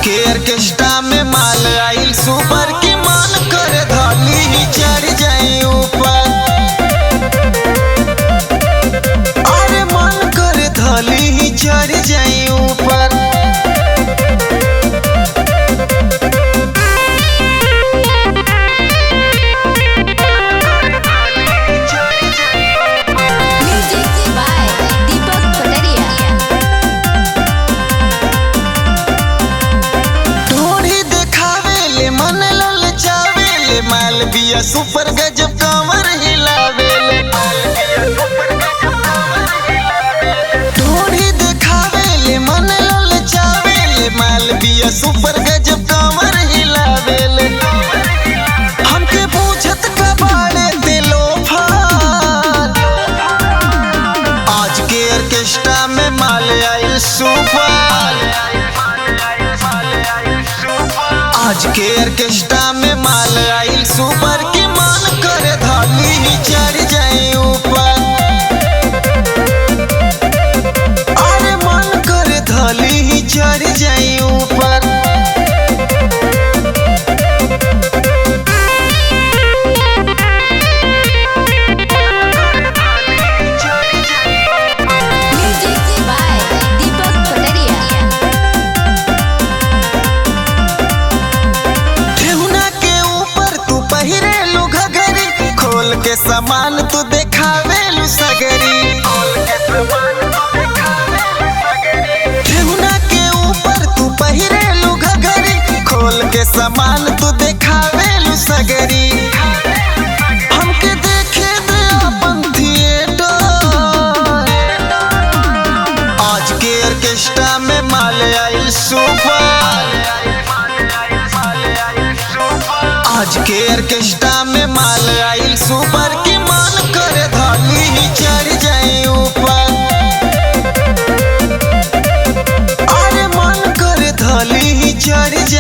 के ऑर्केस्ट्रा में माल आइल सुपर की मान कर धाली ही चढ़ जाए ऊपर। अरे मन कर धाली ही चढ़ जाए ऊपर। माल बिया सुपर गजब कमर हिलावेले। ढोरी देखावेले मन ललचावेले। माल बिया सुपर गजब कमर हिलावेले। हमके पूछत कबाड़े दिलो फार। आज के ऑर्केस्ट्रा में माल आइल सुपर। आज के ऑर्केस्ट्रा में माल आइल सुपर की मान कर धाली ही चढ़ जाए ऊपर। अरे मन कर धाली ही चढ़ जाए ऊपर। के सामान तू देखावेलू सगरी। ठेहुना के ऊपर तू पहिरेलू घघरी। खोल के सामान तू देखावेलू सगरी। हमके देखे दे अपन थिएटर। आज के ऑर्केस्ट्रा में माल आइल सुपर। आज के ऑर्केस्ट्रा में माल आइल सुपर की मान कर धाली ही चढ़ जाए ऊपर। अरे मन कर धाली ही चढ़ जाए